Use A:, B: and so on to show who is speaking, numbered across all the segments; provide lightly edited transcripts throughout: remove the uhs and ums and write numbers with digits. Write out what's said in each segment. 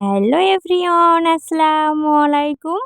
A: Hello everyone, আসসালামু আলাইকুম।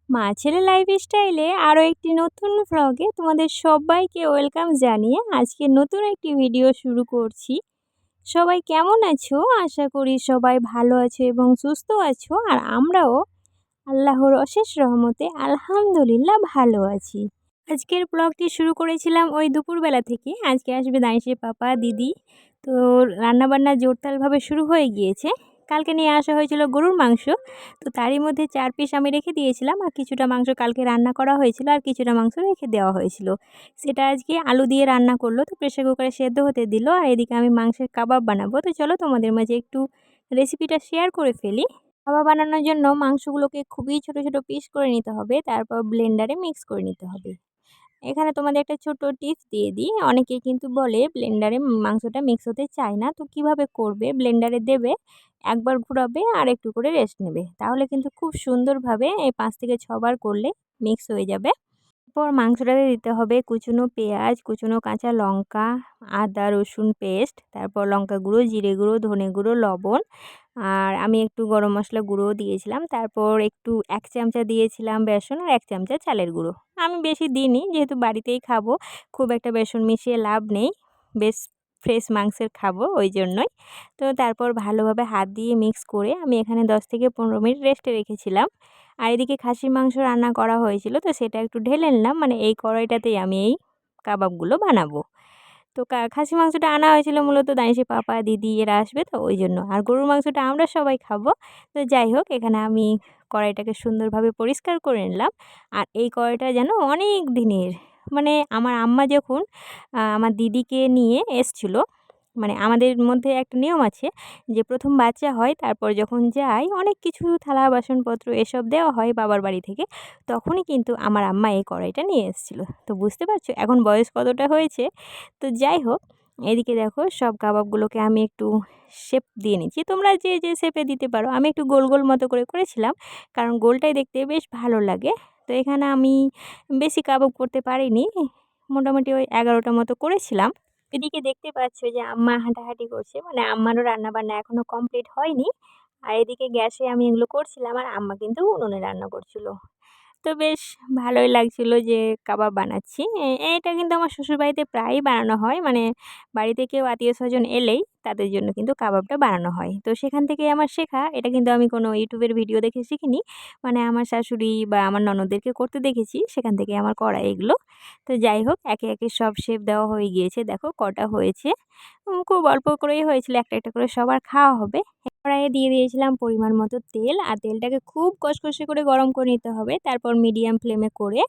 A: মা ছেলে লাইফস্টাইলে আরও একটি নতুন ভ্লগে তোমাদের সবাইকে ওয়েলকাম জানিয়ে আজকে নতুন একটি ভিডিও শুরু করছি। সবাই কেমন আছো? আশা করি সবাই ভালো আছো এবং সুস্থ আছো। আর আমরাও আল্লাহর অশেষ রহমতে আলহামদুলিল্লাহ ভালো আছি। আজকের ব্লগটি শুরু করেছিলাম ওই দুপুরবেলা থেকে। আজকে আসবে দাইসের পাপা, দিদি। তো রান্নাবান্না জোরদারভাবে শুরু হয়ে গিয়েছে। কালকে নিয়ে আসা হয়েছিল গরুর মাংস। তো তারই মধ্যে 4 পিস আমি রেখে দিয়েছিলাম, আর কিছুটা মাংস কালকে রান্না করা হয়েছিল, আর কিছুটা মাংস রেখে দেওয়া হয়েছিল। সেটা আজকে আলু দিয়ে রান্না করলো, তো প্রেসার কুকারে সেদ্ধ হতে দিল। আর এদিকে আমি মাংসের কাবাব বানাবো। তো চলো তোমাদের মাঝে একটু রেসিপিটা শেয়ার করে ফেলি। কাবাব বানানোর জন্য মাংসগুলোকে খুবই ছোট ছোট পিস করে নিতে হবে, তারপর ব্লেন্ডারে মিক্স করে নিতে হবে। এখানে তোমাদের একটা ছোট টিপস দিয়ে দিই। অনেকে কিন্তু বলে ব্লেন্ডারে মাংসটা মিক্স হতে চায় না, তো কিভাবে করবে? ব্লেন্ডারে দেবে, একবার ঘোরাবে আর একটু করে রেস্ট নেবে, তাহলে কিন্তু খুব সুন্দরভাবে এই 5 থেকে 6 বার করলে মিক্স হয়ে যাবে। এরপর মাংসটাতে দিতে হবে কুচনো পেঁয়াজ, কুচনো কাঁচা লঙ্কা, আদা রসুন পেস্ট, তারপর লঙ্কা গুঁড়ো, জিরে গুঁড়ো, ধনে গুঁড়ো, লবণ, আর আমি একটু গরম মশলা গুঁড়োও দিয়েছিলাম। তারপর একটু 1 চামচা দিয়েছিলাম বেসন, আর 1 চামচা চালের গুঁড়ো। আমি বেশি দিইনি, যেহেতু বাড়িতেই খাবো, খুব একটা বেসন মিশিয়ে লাভ নেই। বেশ ফ্রেশ মাংসের খাবো, ওই জন্যই। তো তারপর ভালোভাবে হাত দিয়ে মিক্স করে আমি এখানে 10 থেকে 15 মিনিট রেস্টে রেখেছিলাম। আর এদিকে খাসির মাংস রান্না করা হয়েছিল, তো সেটা একটু ঢেলে নিলাম, মানে এই কড়াইটাতেই আমি এই কাবাবগুলো বানাবো। তো খাসির মাংসটা আনা হয়েছিল মূলত দানিশের পাপা, দিদি এরা আসবে, তো ওই জন্য। আর গরুর মাংসটা আমরা সবাই খাবো। তো যাই হোক, এখানে আমি কড়াইটাকে সুন্দরভাবে পরিষ্কার করে নিলাম। আর এই কড়াইটা যেন অনেক দিনের, মানে আমার আম্মা যখন আমার দিদিকে নিয়ে এসছিল, মানে আমাদের মধ্যে একটা নিয়ম আছে যে প্রথম বাচ্চা হয়, তারপর যখন যায় অনেক কিছু থালা বাসনপত্র এসব দেওয়া হয় বাবার বাড়ি থেকে, তখনই কিন্তু আমার আম্মা এই কড়াইটা নিয়ে এসেছিলো। তো বুঝতে পারছো এখন বয়স কতটা হয়েছে। তো যাই হোক, এদিকে দেখো সব কাবাবগুলোকে আমি একটু শেপ দিয়ে নিচ্ছি। তোমরা যে যে শেপে দিতে পারো, আমি একটু গোল গোল মতো করে করেছিলাম, কারণ গোলটাই দেখতে বেশ ভালো লাগে। তো এখানে আমি বেশি কাবাব করতে পারিনি, মোটামুটি ওই 11টা মতো করেছিলাম। এদিকে দেখতে পাচ্ছ যে আম্মা হাঁটাহাঁটি করছে, মানে আম্মারও রান্নাবান্না এখনও কমপ্লিট হয়নি। আর এদিকে গ্যাসে আমি এগুলো করছিলাম, আর আম্মা কিন্তু উনুনে রান্না করছিল। তো বেশ ভালোই লাগছিল যে কাবাব বানাচ্ছি। এটা কিন্তু আমার শ্বশুরবাড়িতে প্রায়ই বানানো হয়, মানে বাড়িতে কেউ আত্মীয়স্বজন এলেই তাদের জন্য কিন্তু কাবাবটা বানানো হয়। তো সেখান থেকেই আমার শেখা। এটা কিন্তু আমি কোনো ইউটিউবের ভিডিও দেখে শিখিনি। মানে আমার শাশুড়ি বা আমার ননদদেরকে করতে দেখেছি, সেখান থেকে আমার করা এগুলো। তো যাই হোক, একে একে সব শেপ দেওয়া হয়ে গিয়েছে। দেখো কটা হয়েছে। খুব অল্প করেই হয়েছিল, একটা একটা করে সবার খাওয়া হবে। কড়াইয়ে দিয়ে দিয়েছিলাম পরিমাণ মতো তেল, আর তেলটাকে খুব কষকষে করে গরম করে নিতে হবে। তারপর মিডিয়াম ফ্লেমে করে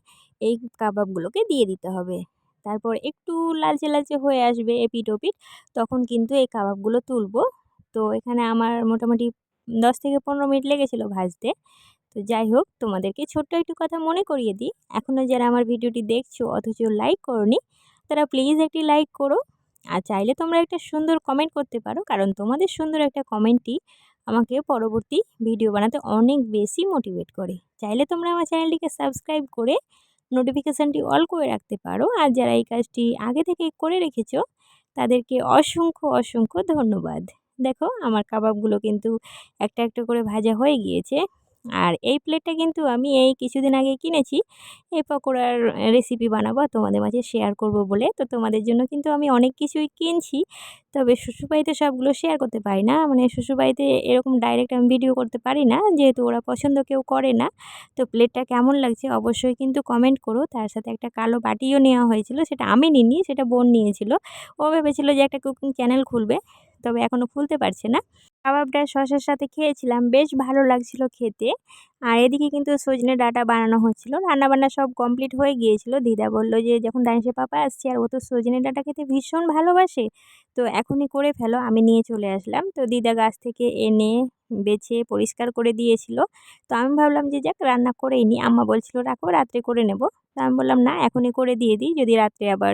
A: এই কাবাবগুলোকে দিয়ে দিতে হবে। তারপর একটু লালচে লালচে হয়ে আসবে এপিঠ ওপিঠ, তখন কিন্তু এই কাবাবগুলো তুলবো। তো এখানে আমার মোটামুটি 10 থেকে 15 মিনিট লেগেছিল ভাজতে। তো যাই হোক, তোমাদেরকে ছোট্ট একটু কথা মনে করিয়ে দিই। এখনও যারা আমার ভিডিওটি দেখছো অথচ লাইক করোনি, তারা প্লিজ একটি লাইক করো। আর চাইলে তোমরা একটা সুন্দর কমেন্ট করতে পারো, কারণ তোমাদের সুন্দর একটা কমেন্টই আমাকে পরবর্তী ভিডিও বানাতে অনেক বেশি মোটিভেট করে। চাইলে তোমরা আমার চ্যানেলটিকে সাবস্ক্রাইব করে নোটিফিকেশানটি অল করে রাখতে পারো। আর যারা এই কাজটি আগে থেকে করে রেখেছো, তাদেরকে অসংখ্য অসংখ্য ধন্যবাদ। দেখো আমার কাবাবগুলো কিন্তু একটা একটা করে ভাজা হয়ে গিয়েছে। আর এই প্লেটটা কিন্তু আমি এই কিছুদিন আগে কিনেছি, এই পকোড়ার রেসিপি বানাবো আর তোমাদের মাঝে শেয়ার করব বলে। তো তোমাদের জন্য কিন্তু আমি অনেক কিছুই কিনছি, তবে শ্বশুরবাড়িতে সবগুলো শেয়ার করতে পারি না। মানে শ্বশুরবাড়িতে এরকম ডাইরেক্ট আমি ভিডিও করতে পারি না, যেহেতু ওরা পছন্দ কেউ করে না। তো প্লেটটা কেমন লাগছে অবশ্যই কিন্তু কমেন্ট করো। তার সাথে একটা কালো বাটিও নেওয়া হয়েছিল, সেটা আমি নিইনি, সেটা বোন নিয়েছিল। ও ভেবেছিল যে একটা কুকিং চ্যানেল খুলবে, তবে এখনও খুলতে পারছে না। কাবাবটা সসের সাথে খেয়েছিলাম, বেশ ভালো লাগছিল খেতে। আর এদিকে কিন্তু সজনে ডাঁটা বানানো হচ্ছিল, রান্নাবান্না সব কমপ্লিট হয়ে গিয়েছিল। দিদা বলল যে যখন দানিশের পাপা আসছে আর ও তো সজনে ডাঁটা খেতে ভীষণ ভালোবাসে, তো এখনই করে ফেলো, আমি নিয়ে চলে আসলাম। তো দিদা গাছ থেকে এনে বেছে পরিষ্কার করে দিয়েছিল। তো আমি ভাবলাম যে যাক রান্না করেই নিই, আম্মা বলছিল রাখো রাত্রে করে নেব। তো আমি বললাম না, এখনই করে দিয়ে দিই, যদি রাত্রে আবার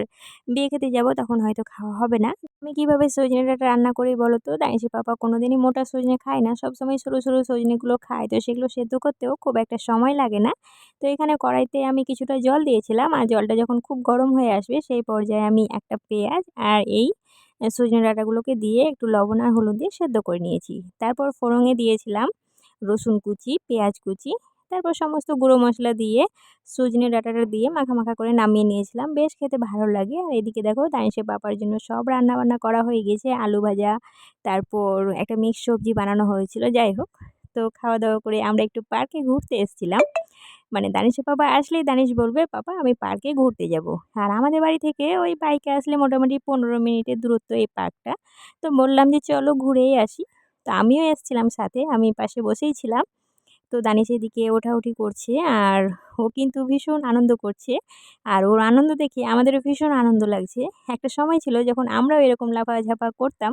A: বিয়ে খেতে যাব তখন হয়তো খাওয়া হবে না। আমি কীভাবে সজনে ডাঁটা রান্না করি বলো তো? দানিশের পাপা কোনোদিনই মোটা সজনে খায় না, সবসময় সরু সরু সজনেগুলো খায়, তো সেগুলো সেদ্ধ করতেও খুব একটা সময় লাগে না। তো এখানে কড়াইতে আমি কিছুটা জল দিয়েছিলাম, আর জলটা যখন খুব গরম হয়ে আসবে সেই পর্যায়ে আমি একটা পেঁয়াজ আর এই সজনে ডাঁটাগুলোকে দিয়ে একটু লবণ আর হলুদ দিয়ে সেদ্ধ করে নিয়েছি। তারপর ফোড়নে দিয়েছিলাম রসুন কুচি, পেঁয়াজ কুচি, তারপর সমস্ত গুঁড়ো মশলা দিয়ে সজনে ডাঁটাটা দিয়ে মাখা মাখা করে নামিয়ে নিয়েছিলাম। বেশ খেতে ভালো লাগে। আর এদিকে দেখো দানিশের পাপার জন্য সব রান্নাবান্না করা হয়ে গিয়েছে। আলু ভাজা, তারপর একটা মিক্স সবজি বানানো হয়েছিল। যাই হোক, তো খাওয়া-দাওয়া করে আমরা একটু পার্কে ঘুরতে এসেছিলাম। মানে দানিশের পাপা আসলেই দানিশ বলবে, "পাপা আমি পার্কে ঘুরতে যাবো।" আর আমাদের বাড়ি থেকে ওই বাইকে আসলে মোটামুটি ১৫ মিনিটের দূরত্ব এই পার্কটা। তো বললাম যে, "চলো ঘুরেই আসি।" তো আমিও এসছিলাম সাথে। আমি পাশে বসেই ছিলাম। তো দানিশ এদিকে ওঠাউঠি করছে আর ও কিন্তু ভীষণ আনন্দ করছে। আর ওর আনন্দ দেখে আমাদেরও ভীষণ আনন্দ লাগছে। একটা সময় ছিল যখন আমরাও এরকম লাফাঝাপা করতাম।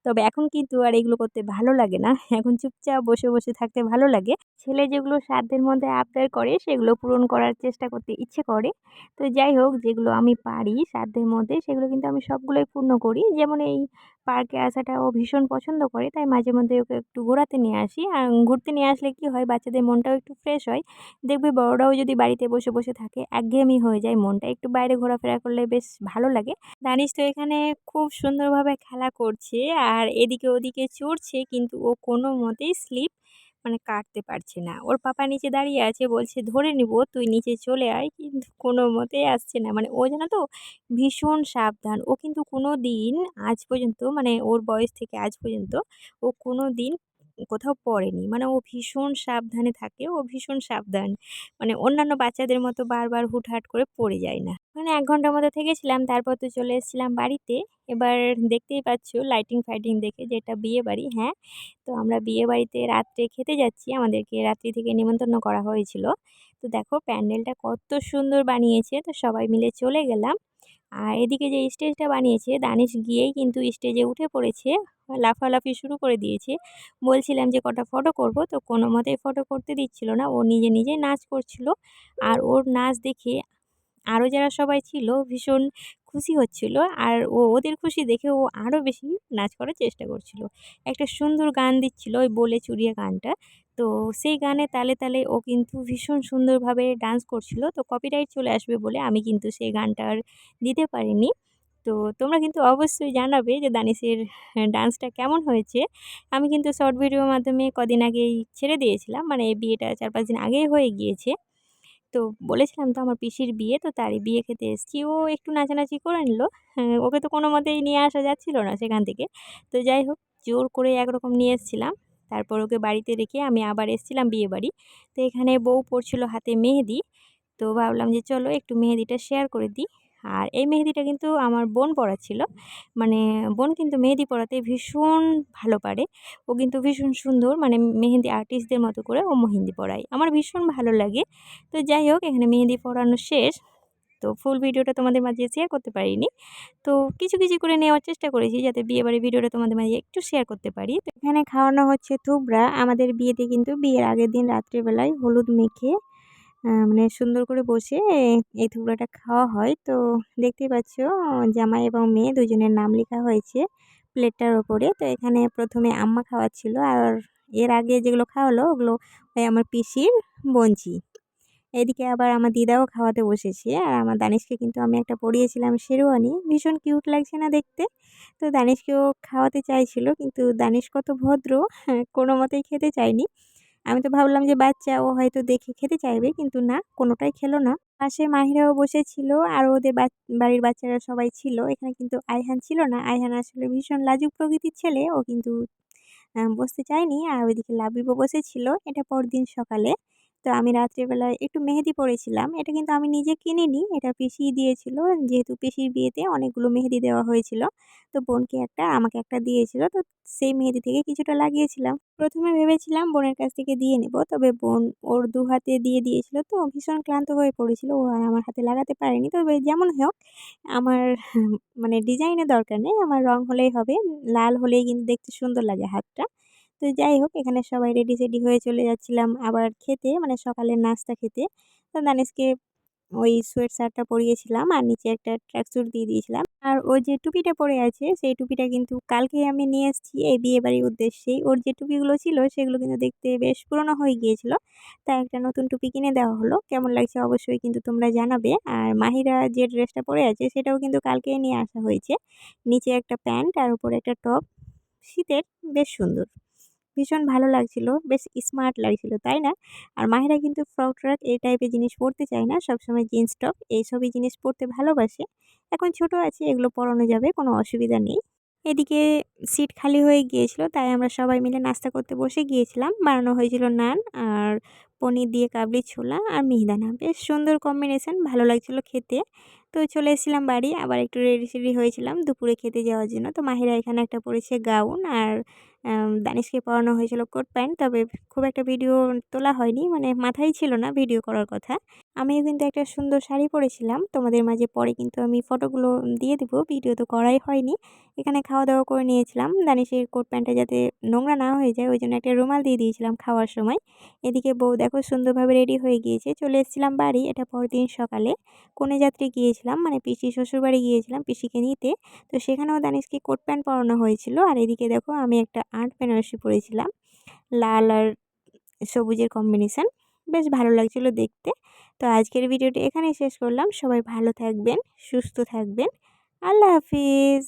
A: তবে এখন কিন্তু আর এগুলো করতে ভালো লাগে না। এখন চুপচাপ বসে, বসে থাকতে ভালো লাগে। ছেলে যেগুলো সাধ্যের মধ্যে আবদার করে সেগুলো পূরণ করার চেষ্টা করতে ইচ্ছে করে। তো যাই হোক, যেগুলো আমি পারি সাধ্যের মধ্যে সেগুলো কিন্তু আমি সবগুলোই পূর্ণ করি। যেমন এই পার্কে আসাটা ও ভীষণ পছন্দ করে, তাই মাঝে মধ্যে ওকে একটু ঘোরাতে নিয়ে আসি। আর ঘুরতে নিয়ে আসলে কি হয়, বাচ্চাদের মনটাও একটু ফ্রেশ হয়। দেখবে বড়রাও যদি বাড়িতে বসে, বসে থাকে একঘেয়েমি হয়ে যায় মনটা। একটু বাইরে ঘোরাফেরা করলে বেশ ভালো লাগে। দানিশ তো এখানে খুব সুন্দরভাবে খেলা করছে আর এদিকে ওদিকে চড়ছে, কিন্তু ও কোনো মতেই স্লিপ কাটতে পারছে না। ওর পাপা নিচে দাঁড়িয়ে আছে, বলছে, "ধরে নিবো, তুই নিচে চলে আয়।" কিন্তু কোনো মতেই আসছে না। ও জানো তো ভীষণ সাবধান। ও কিন্তু কোনোদিন আজ পর্যন্ত ওর বয়স থেকে আজ পর্যন্ত ও কোনোদিন কোথাও পড়েনি। ও ভীষণ সাবধানে থাকে, ও ভীষণ সাবধান। অন্যান্য বাচ্চাদের মতো বারবার হুটহাট করে পড়ে যায় না। ১ ঘন্টার মতো থেকেছিলাম, তারপর তো চলে এসেছিলাম বাড়িতে। এবার দেখতেই পাচ্ছ লাইটিং ফাইটিং দেখে যে এটা বিয়েবাড়ি। হ্যাঁ, তো আমরা বিয়েবাড়িতে রাত্রে খেতে যাচ্ছি। আমাদেরকে রাত্রি থেকে নিমন্ত্রণ করা হয়েছিল। তো দেখো প্যান্ডেলটা কত সুন্দর বানিয়েছে। তো সবাই মিলে চলে গেলাম। আর এদিকে যে স্টেজটা বানিয়েছে, দানিশ গিয়েই কিন্তু স্টেজে উঠে পড়েছে। লাফালাফি শুরু করে দিয়েছে। বলছিলাম যে কটা ফটো করব, তো কোনো মতেই ফটো করতে দিচ্ছিল না। ও নিজে, নিজেই নাচ করছিল। আর ওর নাচ দেখে আরও যারা সবাই ছিল ভীষণ খুশি হচ্ছিল। আর ওদের খুশি দেখে ও আরও বেশি নাচ করার চেষ্টা করছিল। একটা সুন্দর গান দিচ্ছিল, ওই "বলে চুরিয়ে" গানটা। তো সেই গানে তালে, তালে ও কিন্তু ভীষণ সুন্দরভাবে ডান্স করছিল। তো কপিরাইট চলে আসবে বলে আমি কিন্তু সেই গানটা আর দিতে পারিনি। তো তোমরা কিন্তু অবশ্যই জানাবে যে দানিশের ডান্সটা কেমন হয়েছে। আমি কিন্তু শর্ট ভিডিওর মাধ্যমে কদিন আগেই ছেড়ে দিয়েছিলাম। এই বিয়েটা ৪-৫ দিন আগেই হয়ে গিয়েছে। তো বলেছিলাম তো আমার পিসির বিয়ে, তো তারই বিয়ে খেতে এসেছি। ও একটু নাচানাচি করে নিল। হ্যাঁ, ওকে তো কোনোমতেই নিয়ে আসা যাচ্ছিল না সেখান থেকে। তো যাই হোক, জোর করে একরকম নিয়ে এসেছিলাম। তারপর ওকে বাড়িতে রেখে আমি আবার এসেছিলাম বিয়েবাড়ি। তো এখানে বউ পড়ছিল হাতে মেহেদি। তো ভাবলাম যে চলো একটু মেহেদিটা শেয়ার করে দিই। আর এই মেহেদিটা কিন্তু আমার বোন পড়াচ্ছিল। মানে বোন কিন্তু মেহেদি পড়াতে ভীষণ ভালো পারে। ও কিন্তু ভীষণ সুন্দর, মেহেন্দি আর্টিস্টদের মতো করে ও মেহেন্দি পড়ায়। আমার ভীষণ ভালো লাগে। তো যাই হোক, এখানে মেহেদি পড়ানো শেষ। তো ফুল ভিডিওটা তোমাদের মাঝে শেয়ার করতে পারিনি। তো কিছু, কিছু করে নেওয়ার চেষ্টা করেছি যাতে বিয়েবাড়ির ভিডিওটা তোমাদের মাঝে একটু শেয়ার করতে পারি। তো এখানে খাওয়ানো হচ্ছে থুবড়া। আমাদের বিয়েতে কিন্তু বিয়ের আগের দিন রাত্রেবেলায় হলুদ মেখে সুন্দর করে বসে এই থুবড়াটা খাওয়া হয়। তো দেখতেই পাচ্ছ জামাই এবং মেয়ে দুজনের নাম লেখা হয়েছে প্লেটটার ওপরে। তো এখানে ১ম এ আম্মা খাওয়াচ্ছিল আর এর আগে যেগুলো খাওয়ালো ওগুলো ওই আমার পিসির বোনঝি। এদিকে আবার আমার দিদাও খাওয়াতে বসেছে। আর আমার দানিশকে কিন্তু আমি একটা পরিয়েছিলাম শেরওয়ানি। ভীষণ কিউট লাগছে না দেখতে? তো দানিশকেও খাওয়াতে চাইছিল, কিন্তু দানিশ কত ভদ্র, কোনো মতেই খেতে চায়নি। আমি তো ভাবলাম যে বাচ্চা, ও হয়তো দেখে খেতে চাইবে, কিন্তু না, কোনোটাই খেলো না। পাশে মাহিরাও বসেছিল আর ওদের বাড়ির বাচ্চারা সবাই ছিল। এখানে কিন্তু আইহান ছিল না। আইহান আসলে ভীষণ লাজুক প্রকৃতির ছেলে। ও কিন্তু বসতে চায়নি। আর ওইদিকে লাবিবও বসেছিল। এটা পরদিন সকালে। তো আমি রাত্রেবেলায় একটু মেহেদি পড়েছিলাম। এটা কিন্তু আমি নিজে কিনিনি। এটা পিসিই দিয়েছিল। যেহেতু পিসির বিয়েতে অনেকগুলো মেহেদি দেওয়া হয়েছিল। তো বোনকে একটা, আমাকে একটা দিয়েছিল। তো সেই মেহেদি থেকে কিছুটা লাগিয়েছিলাম। ১ম এ ভেবেছিলাম বোনের কাছ থেকে দিয়ে নেব। তবে বোন ওর ২ হাতে দিয়ে দিয়েছিল, তো ভীষণ ক্লান্ত হয়ে পড়েছিল। ও আর আমার হাতে লাগাতে পারেনি। তবে যেমন হোক, আমার ডিজাইনের দরকার নেই। আমার রং হলেই হবে। লাল হলেই কিন্তু দেখতে সুন্দর লাগে হাতটা। তো যাই হোক, এখানে সবাই রেডি-সেডি হয়ে চলে যাচ্ছিলাম আবার খেতে, সকালের নাস্তা খেতে। তো দানিশকে ওই সোয়েট শার্টটা পরিয়েছিলাম আর নিচে একটা ট্র্যাকস্যুট দিয়ে দিয়েছিলাম। আর ও যে টুপিটা পরে আছে সেই টুপিটা কিন্তু কালকেই আমি নিয়ে এসেছি এই বিয়েবাড়ির উদ্দেশ্যেই। ওর যে টুপিগুলো ছিল সেগুলো কিন্তু দেখতে বেশ পুরনো হয়ে গিয়েছিল। তাই একটা নতুন টুপি কিনে দেওয়া হলো। কেমন লাগছে অবশ্যই কিন্তু তোমরা জানাবে। আর মাহিরা যে ড্রেসটা পরে আছে সেটাও কিন্তু কালকেই নিয়ে আসা হয়েছে। নিচে একটা প্যান্ট আর উপরে একটা টপ। শীতের, বেশ সুন্দর। ভীষণ ভালো লাগছিল, বেশ স্মার্ট লাগছিল, তাই না? আর মাহিরা কিন্তু ফ্রক ট্রক এই টাইপের জিনিস পরতে চায় না, সবসময় জিন্স টপ এইসবই জিনিস পরতে ভালোবাসে। এখন ছোট আছে, এগুলো পরানো যাবে, কোনো অসুবিধা নেই। এদিকে সিট খালি হয়ে গিয়েছিল, তাই আমরা সবাই মিলে নাস্তা করতে বসে গিয়েছিলাম। বানানো হয়েছিল নান আর পনির দিয়ে কাবলি ছোলা আর মিহিদানা, বেশ সুন্দর কম্বিনেশন, ভালো লাগছিল খেতে। তো চলে এসেছিলাম বাড়ি, আবার একটু রেডি সেডি হয়েছিলাম দুপুরে খেতে যাওয়ার জন্য। তো মাহিরা এখানে একটা পরেছে গাউন আর দানিশকে পরানো হয়েছিল কোট প্যান্ট, তবে খুব একটা ভিডিও তোলা হয়নি, মানে মাথায় ছিল না ভিডিও করার কথা। আমিও কিন্তু একটা সুন্দর শাড়ি পরেছিলাম, তোমাদের মাঝে পরে কিন্তু আমি ফটোগুলো দিয়ে দেবো, ভিডিও তো করাই হয়নি। এখানে খাওয়া দাওয়া করে নিয়েছিলাম, দানিশের কোট প্যান্টটা যাতে নোংরা না হয়ে যায় ওই জন্য একটা রুমাল দিয়ে দিয়েছিলাম খাওয়ার সময়। এদিকে বউ দেখো সুন্দরভাবে রেডি হয়ে গিয়েছে, চলে এসেছিলাম বাড়ি। এটা পরদিন সকালে কনে যাত্রী গিয়েছিলাম, মানে পিসি শ্বশুরবাড়ি গিয়েছিলাম পিসিকে নিতে। তো সেখানেও দানিশকে কোট প্যান্ট পরানো হয়েছিল। আর এদিকে দেখো আমি একটা আর্ট বেনারসি পরেছিলাম, লাল আর সবুজের কম্বিনেশন, বেশ ভালো লাগছিল দেখতে। তো আজকের ভিডিওটি এখানেই শেষ করলাম। সবাই ভালো থাকবেন, সুস্থ থাকবেন। আল্লাহ হাফিজ।